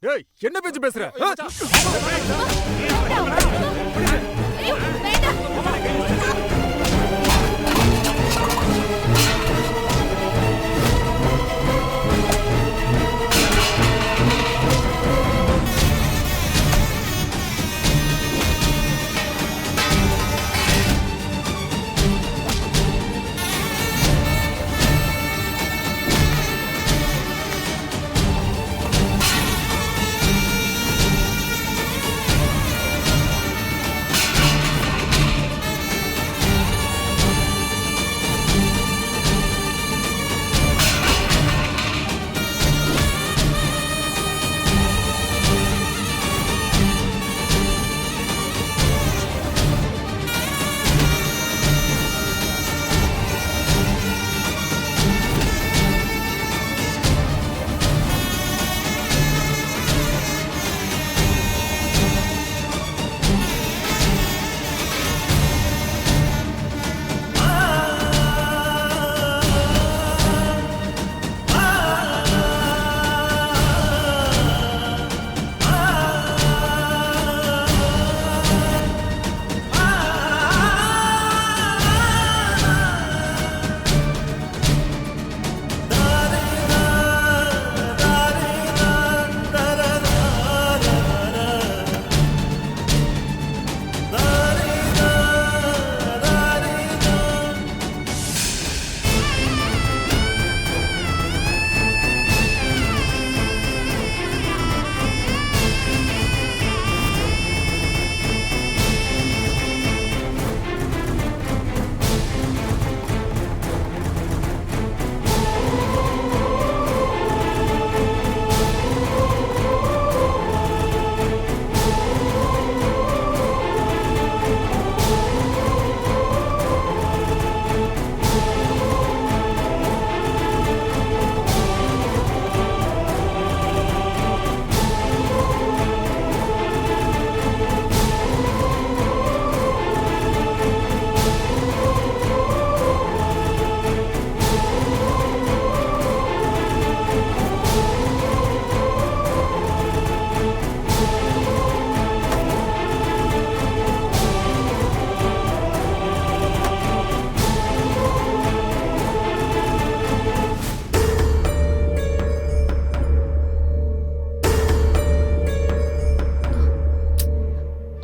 டேய் என்ன பேச்சு பேசுற?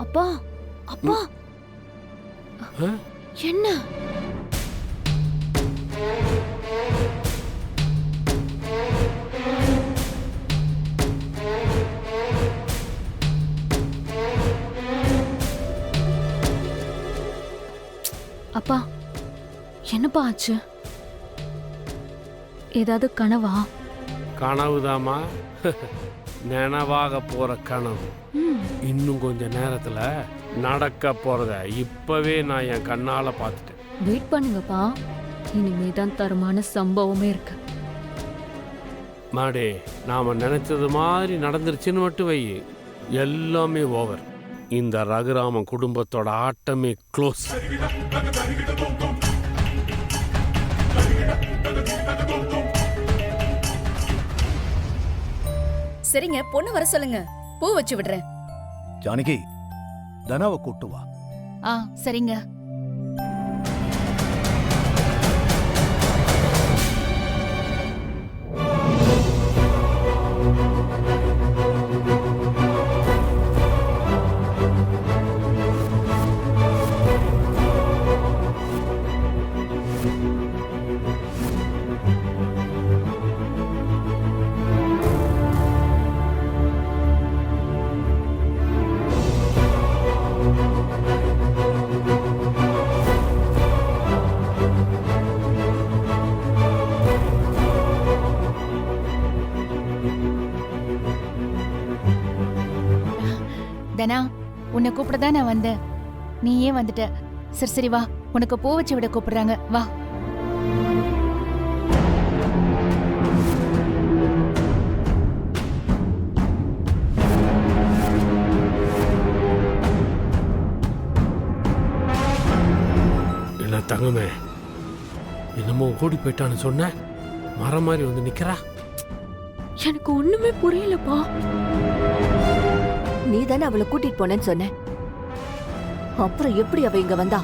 அப்பா என்ன அப்பா என்னப்பா ஆச்சு? ஏதாவது கனவா? கனவுதாமா, நினைவாக போற கனவு. இன்னும் கொஞ்ச நேரத்துல நடக்க போறத இப்பவே நான் என் கண்ணால பார்த்துட்டேன். வெயிட் பண்ணுங்கப்பா, இனிமேதான் தரமான சம்பவமே இருக்கு. மாடே, நாம நினைச்சது மாதிரி நடந்துருச்சுன்னு மட்டும் வை, எல்லாமே ஓவர். இந்த ரகுராமன் குடும்பத்தோட ஆட்டமே க்ளோஸ். சரிங்க, பொண்ணு வர சொல்லுங்க, பூ வச்சு விடுறேன். ஜானகி, தனாவை கூட்டு வா. சரிங்க. தனா, உன்னை கூப்பிடதான் நான் வந்தேன். நீ ஏன் வந்துட்ட? சரி சரி வா, உனக்கு பூ வச்சு விட கூப்பிடுறாங்க, வா. என்ன தங்கமே, என்னமோ ஓடி போயிட்டான்னு சொன்ன, மரம் மாதிரி வந்து நிக்கிறா. எனக்கு ஒண்ணுமே புரியலப்பா. நீ தானே அவளை கூட்டிட்டு போனேன்னு சொன்ன. அப்புறம் எப்படி அவ இங்க வந்தா?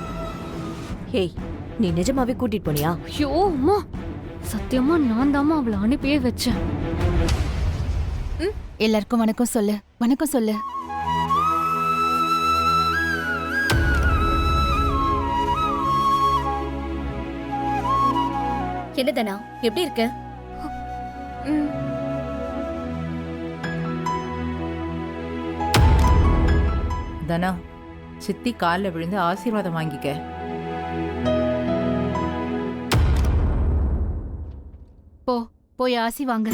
ஏய், நீ நிஜமாவே கூட்டிட்டு போனியா? ஐயோ அம்மா, சத்தியமா நான் தாம்மா அவளை அனுப்பியே வச்சேன். எல்லாருக்கும் வணக்கம் சொல்லு, வணக்கம் சொல்லு. என்ன தனா, எப்படி இருக்க? தனா, சித்தி காலில் விழுந்து ஆசீர்வாதம் வாங்கிக்க. போய் ஆசி வாங்க.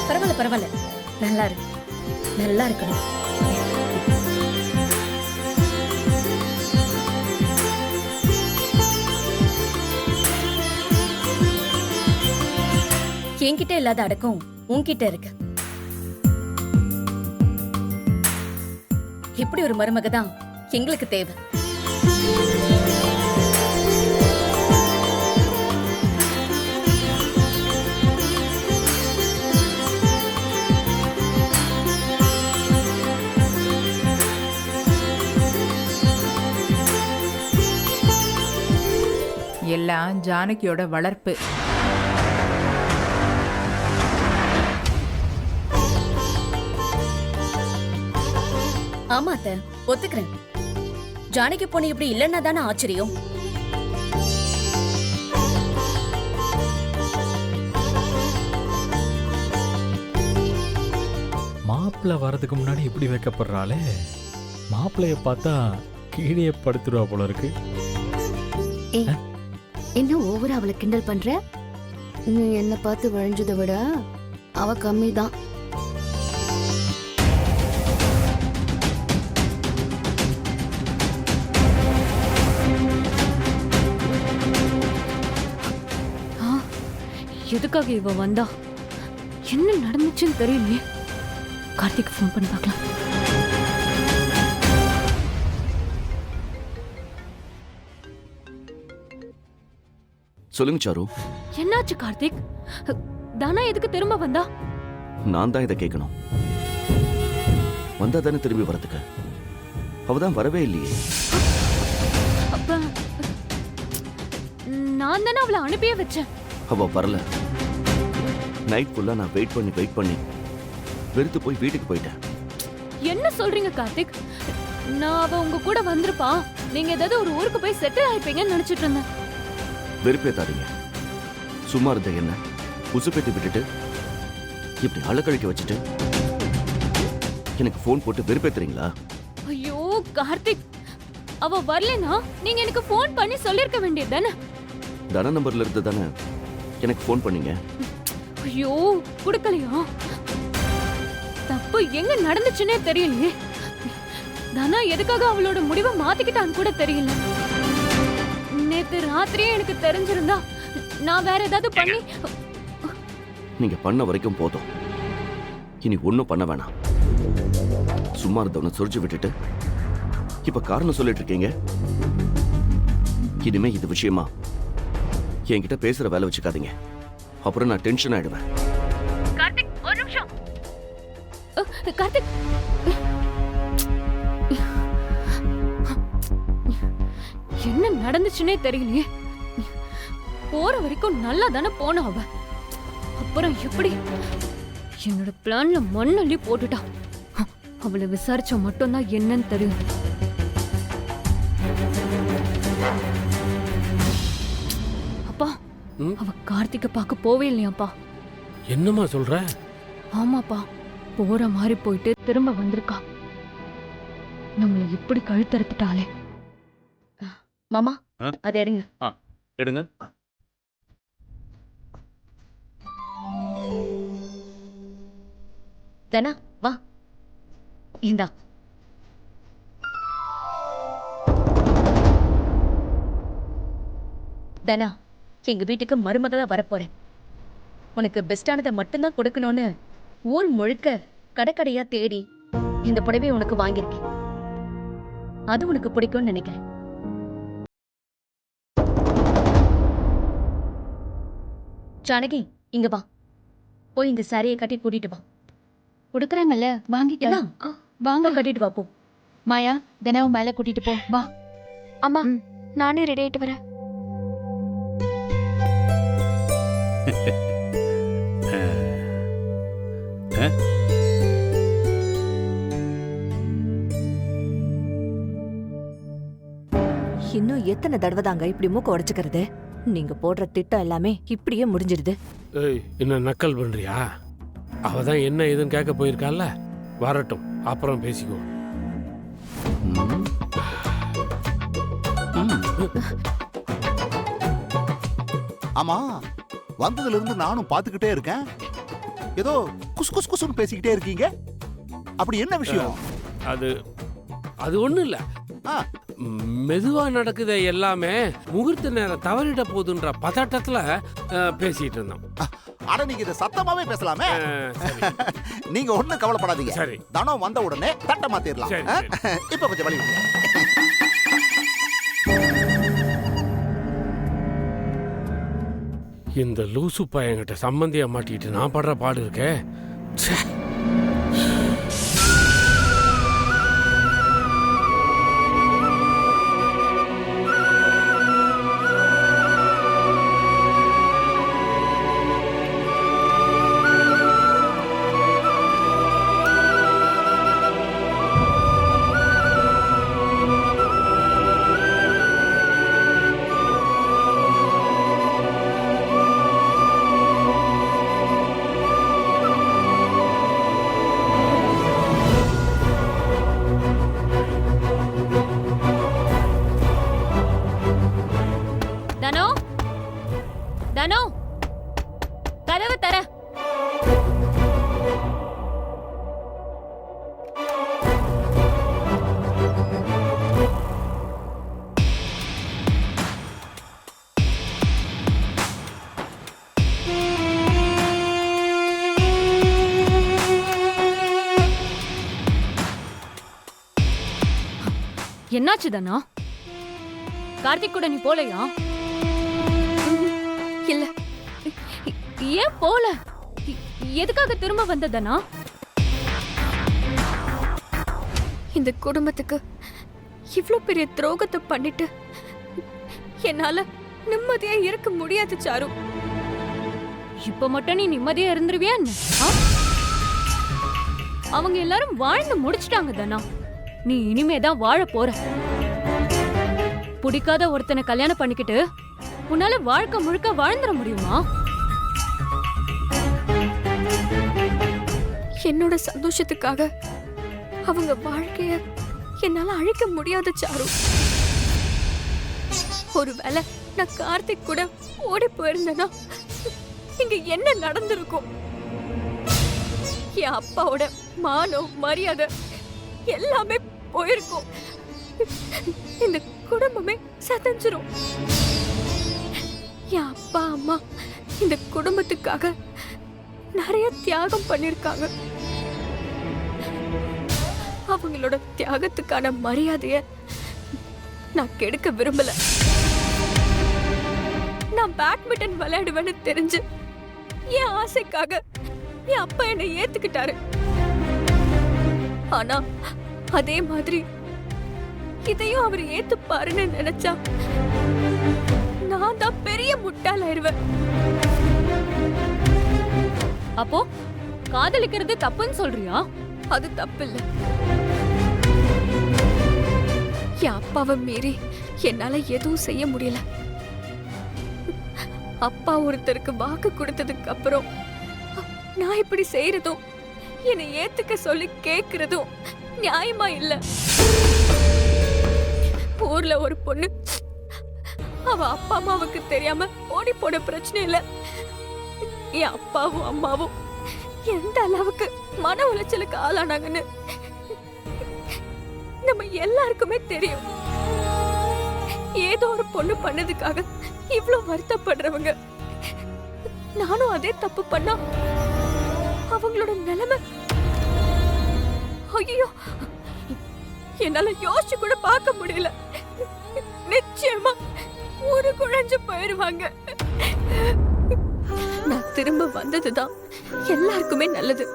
பரவாயில்ல பரவாயில்ல, நல்லா இருக்கு, நல்லா இருக்கணும். என்கிட்ட இல்லாத அடக்கம் உன்கிட்ட இருக்கு. இப்படி ஒரு மருமக தான் எங்களுக்கு தேவை. எல்லாம் ஜானகியோட வளர்ப்பு. ஆமா அத்தை, ஒத்துக்கிறேன். ஜானகி பொண்ணு இப்படி இல்லைன்னா தானே ஆச்சரியம். மாப்பிள்ளை வரதுக்கு முன்னாடி இப்படி வைக்கப்படுறாளே, மாப்பிள்ளைய பார்த்தா கீழே படுத்துருவா போல இருக்கு. என்ன ஓவரா அவளை கிண்டல் பண்ற? நீ என்ன பார்த்து வழிஞ்சதை விட அவ கம்மி தான். எதுக்காக இவ வந்தா? என்ன நடந்துச்சுன்னு தெரியலையே. கார்த்திக் ஃபோன் பண்ணி பார்க்கலாம். சொல்லுங்க சாரு. என்னாச்சு கார்த்திக்? தானா எதுக்கு திரும்ப வந்தா? நான் தான் இதை கேட்கணும். வந்தா தானே திரும்பி வரதுக்கு. அவதான் வரவே இல்லையே. அப்ப நான் தானே அவளை அனுப்பியே வச்சேன். அவ வரல. நைட் ஃபுல்லா நான் வெயிட் பண்ணி வெறுத்து போய் வீட்டுக்கு போயிட்டேன். என்ன சொல்றீங்க கார்த்திக்? நான் அவ உங்க கூட வந்திருப்பா, நீங்க ஏதாவது ஒரு ஊருக்கு போய் செட்டில் ஆயிப்பீங்கன்னு நினைச்சிட்டு இருந்தேன். வெறுப்பேத்தாதீங்க. சும்மா இருந்த என்ன உசுப்பேத்தி விட்டுட்டு இப்படி அலக்கழிக்க வச்சுட்டு எனக்கு போன் போட்டு வெறுப்பேத்துறீங்களா? ஐயோ கார்த்திக், அவ வரலனா நீங்க எனக்கு போன் பண்ணி சொல்லிருக்க வேண்டியது தானே? தன நம்பர்ல இருந்து தானே எனக்கு போன் பண்ணீங்க. ஐயோ குடுக்கலையா? தப்பு எங்க நடந்துச்சுன்னே தெரியலையே. தானா எதுக்காக அவளோட முடிவை மாத்திக்கிட்டான்னு கூட தெரியல. நேத்து ராத்திரியே எனக்கு தெரிஞ்சிருந்தா நான் வேற ஏதாவது பண்ணி. நீங்க பண்ண வரைக்கும் போதும். இனி ஒன்னும் பண்ண வேணாம். சும்மா இருந்தவனை சொரிஞ்சு விட்டுட்டு இப்ப காரணம் சொல்லிட்டு இருக்கீங்க. இனிமே இது விஷயமா என்கிட்ட பேசுற வேலை வச்சுக்காதீங்க. அப்புறம் நான் டென்ஷன் ஆயிடுவேன். கார்த்திக் ஒரு நிமிஷம். கார்த்திக், என்ன நடந்துச்சுன்னே தெரியலையே. போற வரைக்கும் நல்லா தானே போன அவ. அப்புறம் எப்படி என்னோட பிளான்ல மண்ணள்ளி போட்டுட்டா. அவளை விசாரிச்சா மட்டும்தான் என்னன்னு தெரியும். அப்பா, அவ கார்த்திகை பார்க்க போவே இல்லையாப்பா. என்னம்மா சொல்ற? ஆமாப்பா, போற மாதிரி போயிட்டு திரும்ப வந்திருக்கா. நம்மளை இப்படி கழுத்தறுத்துட்டாளே. மாமா, அது எடுங்க. எடுங்க. தனா வா, இந்தா. தனா, எங்க வீட்டுக்கு மருமக தான் வரப்போறேன். உனக்கு பெஸ்டானதை மட்டும்தான் கொடுக்கணும்னு ஊர் முழுக்க கடைக்கடையா தேடி இந்த புடவை உனக்கு வாங்கியிருக்கேன். அது உனக்கு பிடிக்கும்னு நினைக்கிறேன். ஜானகி இங்க வா, போய் இந்த சாரியை கட்டி கூட்டிட்டு வா. கொடுக்குறாங்கல்ல வாங்கிக்கலாம். வாங்க கட்டிட்டு வா போ. மாயா தினம் மேல கூட்டிட்டு போ வா. அம்மா நானே ரெடி ஆயிட்டு வரேன். இன்னும் எத்தனை தடவை தாங்க இப்படி மூக்க உடைச்சுக்கிறது? நீங்க போடுற திட்டம் எல்லாமே இப்படியே முடிஞ்சிடுது. ஏய், என்ன நக்கல் பண்றியா? அவ தான் என்ன ஏதுன்னு கேட்க போயிருக்கால, வரட்டும், அப்புறம் பேசிக்குவோம். ஆமா, வந்ததுல இருந்து நானும் பாத்துக்கிட்டே இருக்கேன். ஏதோ குஸ் குஸ் குஸ்னு பேசிக்கிட்டே இருக்கீங்க. அப்படி என்ன விஷயம்? அது அது ஒண்ணும் இல்ல. ஆ, மெதுவா நடக்குது எல்லாமே முகூர்த்த நேரம் தவறிட போகுதுன்ற பதட்டத்துல பேசிட்டு இருந்தோம். அட நீங்க இதை சத்தமாவே பேசலாமே. சரி. நீங்க ஒண்ணும் கவலைப்படாதீங்க. சரி. தனம் வந்த உடனே தட்ட மாத்திரலாம். சரி, இப்ப கொஞ்சம் வழி விடுங்க. இந்த லூசு பையன்கிட்ட சம்பந்தியா மாட்டிட்டு நான் படுற பாடு இருக்கே. ச்சே. தனோ தனோ கதவு தர. என்னாச்சு தனா? கார்த்திக் கூட நீ போலையா? இல்ல, ஏன் போல? எதுக்காக திரும்ப வந்ததனா? இந்த குடும்பத்துக்கு இவ்ளோ பெரிய துரோகத்தை பண்ணிட்டு என்னால நிம்மதியா இருக்க முடியாது சாரு. இப்ப மட்டும் நீ நிம்மதியா இருந்துருவியா என்ன? அவங்க எல்லாரும் வாழ்ந்து முடிச்சிட்டாங்க தனா. நீ இனிமேதான் வாழ போற. பிடிக்காத ஒருத்தனை கல்யாணம் பண்ணிக்கிட்டு உன்னால வாழ்க்கை முழுக்க வாழ்ந்துட முடியுமா? என்னோட சந்தோஷத்துக்காக அவங்க வாழ்க்கைய என்னால அழிக்க முடியாது சாரு. ஒருவேளை நான் கார்த்திக் கூட ஓடி போயிருந்தேன்னா இங்க என்ன நடந்திருக்கும்? என் அப்பாவோட மானம் மரியாதை எல்லாமே போயிருக்கும். இந்த குடும்பமே சதஞ்சிரும். என் அப்பா அம்மா இந்த குடும்பத்துக்காக நிறைய தியாகம் பண்ணிருக்காங்க. அவங்களோட தியாகத்துக்கான மரியாதைய நான் கெடுக்க விரும்பல. நான் பேட்மிண்டன் விளையாடுவேன்னு தெரிஞ்சு என் ஆசைக்காக என் அப்பா என்னை ஏத்துக்கிட்டாரு. ஆனா அதே மாதிரி இதையும் அவர் ஏத்துப்பாருன்னு நினைச்சா நான் தான் பெரிய முட்டாளாயிருவேன். அப்போ காதலிக்கிறது தப்புன்னு சொல்றியா? அது தப்பில்ல. என் அப்பாவை மீறி என்னால எதுவும் செய்ய முடியல. அப்பா ஒருத்தருக்கு வாக்கு கொடுத்ததுக்கு அப்புறம் நான் இப்படி செய்யறதும் என்னை ஏத்துக்க சொல்லி கேக்குறதும் நியாயமா இல்ல. ஊர்ல ஒரு பொண்ணு அவ அப்பா அம்மாவுக்கு தெரியாம ஓடி போன பிரச்சனை இல்ல. என் அப்பாவும் அம்மாவும் எந்த அளவுக்கு மன உளைச்சலுக்கு ஆளானாங்கன்னு நம்ம எல்லாருக்குமே தெரியும். ஏதோ ஒரு பொண்ணு பண்ணதுக்காக இவ்ளோ வருத்தப்படுறவங்க நானும் அதே தப்பு பண்ணா அவங்களோட நிலைமை ஐயோ என்னால யோசிச்சு கூட பார்க்க முடியல. நிச்சயமா ஊரு குழஞ்சு போயிருவாங்க. திரும்ப வந்ததுதான் எல்லாருக்குமே நல்லது.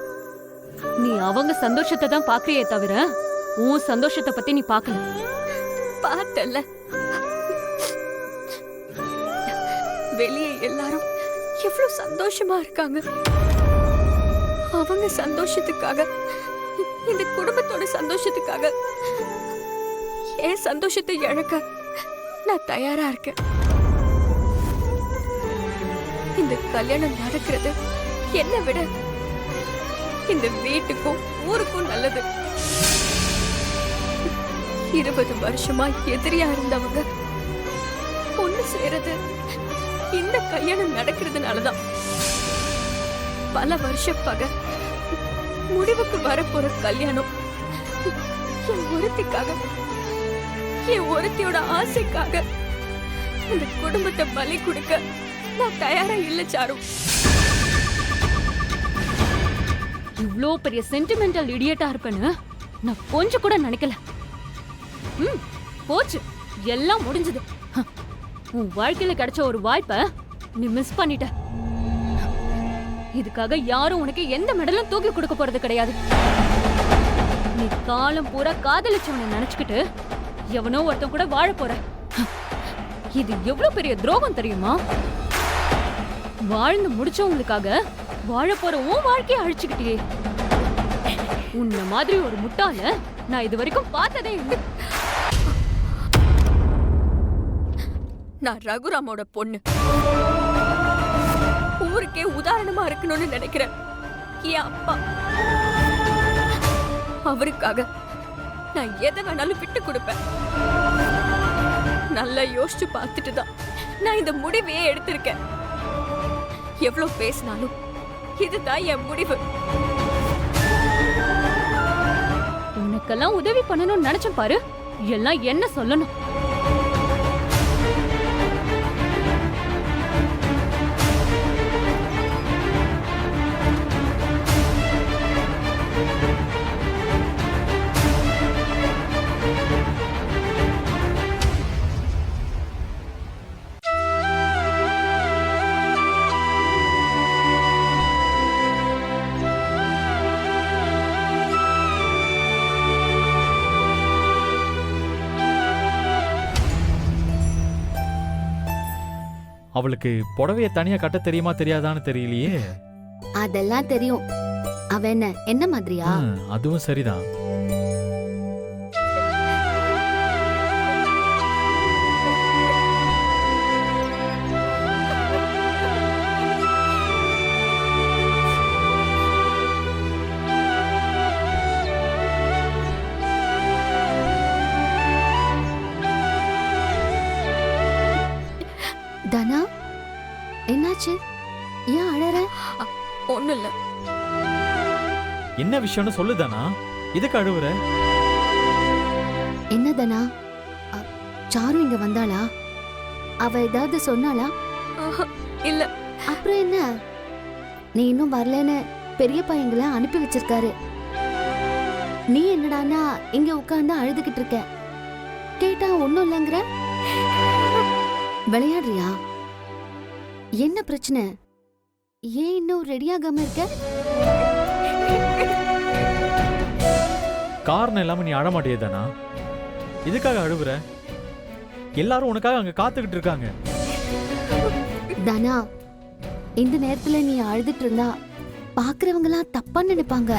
நீ அவங்க சந்தோஷத்தை தான் பாக்குறியே தவிர உன் சந்தோஷத்தை பத்தி நீ பாக்கல. பார்த்தல்ல, வெளியே எல்லாரும் எவ்வளவு சந்தோஷமா இருக்காங்க. அவங்க சந்தோஷத்துக்காக, இந்த குடும்பத்தோட சந்தோஷத்துக்காக என் சந்தோஷத்தை இழக்க நான் தயாரா இருக்கேன். இந்த கல்யாணம் நடக்கிறது என்னை விட இந்த வீட்டுக்கும் ஊருக்கும் நல்லது. 20 வருஷமா எதிரியா இருந்தவங்க ஒண்ணு சேருது இந்த கல்யாணம் நடக்கிறதுனாலதான். பல வருஷம் பகை முடிவுக்கு வரப்போற கல்யாணம் என் ஒருத்திக்காக, என் ஒருத்தியோட ஆசைக்காக இந்த குடும்பத்தை பலி கொடுக்க நான் தயாரா இல்ல சாரு. இவ்ளோ பெரிய சென்டிமெண்டல் இடியட்டா இருப்பேன்னு நான் கொஞ்சம் கூட நினைக்கல. போச்சு, எல்லாம் முடிஞ்சது. உன் வாழ்க்கையில கிடைச்ச ஒரு வாய்ப்பை நீ மிஸ் பண்ணிட்ட. இதுக்காக யாரும் உனக்கு எந்த மெடலும் தூக்கி கொடுக்க போறது கிடையாது. நீ காலம் பூரா காதலிச்சவனை நினைச்சுக்கிட்டு எவனோ ஒருத்தன் கூட வாழ போற. இது எவ்வளவு பெரிய துரோகம் தெரியுமா? வாழ்ந்து முடிச்சவங்களுக்காக வாழ போற உன் வாழ்க்கையை அழிச்சுக்கிட்டியே. உன்ன மாதிரி ஒரு முட்டாள நான் இது வரைக்கும் பார்த்ததே இல்லை. நான் ரகுராமோட பொண்ணு. ஊருக்கே உதாரணமா இருக்கணும்னு நினைக்கிறேன். என் அப்பா, அவருக்காக நான் எதை வேணாலும் விட்டு கொடுப்பேன். நல்லா யோசிச்சு பார்த்துட்டு தான் நான் இந்த முடிவையே எடுத்திருக்கேன். எவ்வளவு பேசினாலும் இதுதான் என் முடிவு. உனக்கெல்லாம் உதவி பண்ணணும்னு நினைச்சேன் பாரு, எல்லாம் என்ன சொல்லணும். அவளுக்கு புடவைய தனியா கட்ட தெரியுமா தெரியாதான்னு தெரியலையே. அதெல்லாம் தெரியும். அவ என்ன மாதிரியா? அதுவும் சரிதான். தனா, என்னாச்சு? ஏன் அழற? ஒண்ணும் இல்ல. என்ன விஷயம்னு சொல்லுதானா? இதுக்கு அழுவுற? என்ன தனா, சாரு இங்க வந்தாளா? அவ ஏதாவது சொன்னாளா? இல்ல. அப்புறம் என்ன? நீ இன்னும் வரலன்னு பெரிய பையங்களை அனுப்பி வச்சிருக்காரு. நீ என்னடானா இங்க உட்கார்ந்து அழுதுகிட்டு இருக்க. கேட்டா ஒண்ணும் இல்லைங்கிற. விளையாடுறியா? என்ன பிரச்சனை? ஏன் இன்னும் ரெடியாகாம இருக்க? காரணம் இல்லாம நீ அழமாட்டியதானா? இதுக்காக அழுவுற? எல்லாரும் உனக்காக அங்க காத்துக்கிட்டு இருக்காங்க. தானா, இந்த நேரத்துல நீ அழுதுட்டு இருந்தா பாக்குறவங்களாம் தப்பா நினைப்பாங்க.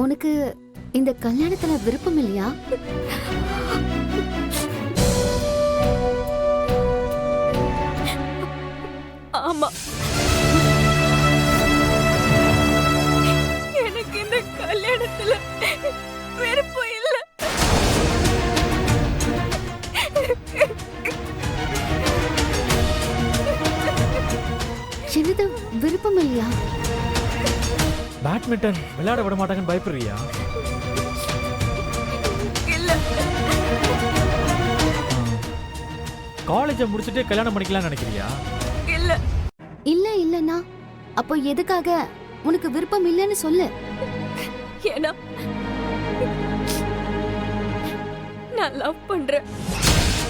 உனக்கு இந்த கல்யாணத்துல விருப்பம் இல்லையா? ஆமா, எனக்கு இந்த கல்யாணத்துல விருப்பம் இல்ல. என்னது விருப்பம் இல்லையா? பேட்மிண்டன் விளையாட விட மாட்டாங்கன்னு பயப்படுறியா? இல்ல. காலேஜை முடிச்சுட்டு கல்யாணம் பண்ணிக்கலாம்னு நினைக்கிறியா? இல்ல. இல்ல இல்லனா அப்போ எதுக்காக உனக்கு விருப்பம் இல்லைன்னு சொல்லு. ஏன்னா நான் லவ் பண்றேன்.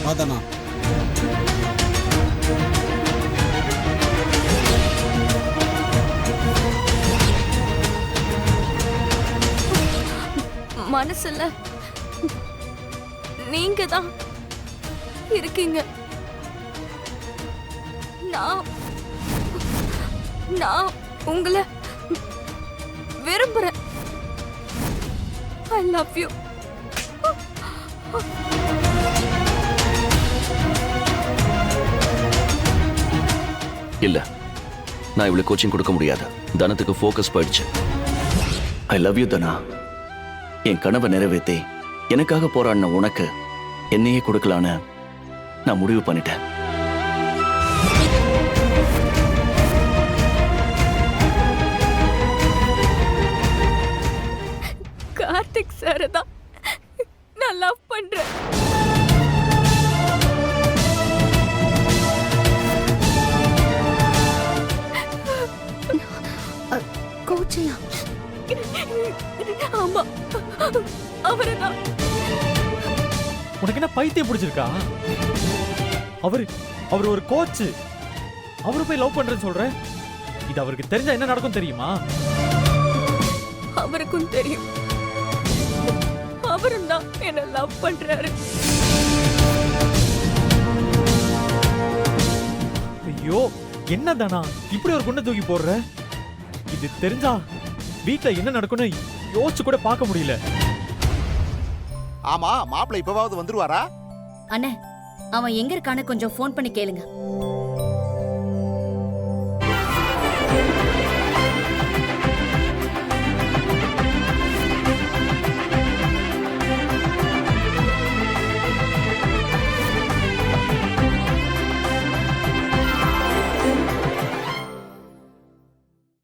வாதனா மனசுல நீங்க தான் இருக்கீங்க. நான் உங்களை விரும்புறேன். I love you. இல்ல, நான் இவ்வளவு கோச்சிங் கொடுக்க முடியாது. தனத்துக்கு ஃபோக்கஸ் போயிடுச்சு. ஐ லவ் யூ தனா. என் கனவை நிறைவேற்றி எனக்காக போராடின உனக்கு என்னையே கொடுக்கலான்னு நான் முடிவு பண்ணிட்டேன். கார்த்திக் சார் தான் நான் லவ் பண்றேன். கோச்சையா? ஆமா, அவரைதான். உனக்கு என்ன பைத்தியம் பிடிச்சிருக்கா? அவர் ஒரு கோச். அவரு போய் லவ் பண்றேன்னு சொல்ற? இது அவருக்கு தெரிஞ்சா என்ன நடக்கும் தெரியுமா? அவருக்கும் தெரியும். அவரும் தான் என்ன லவ் பண்றாரு. ஐயோ, என்னதானா இப்படி ஒரு குண்டை தூக்கி போடுற? இது தெரிஞ்சா வீட்ல என்ன நடக்கும்னு யோசிச்சு கூட பார்க்க முடியல. ஆமா, மாப்பிள்ளை இப்பவாவது வந்துருவாரா? அண்ணே, அவன் எங்க இருக்கான்னு கொஞ்சம் ஃபோன் பண்ணி கேளுங்க.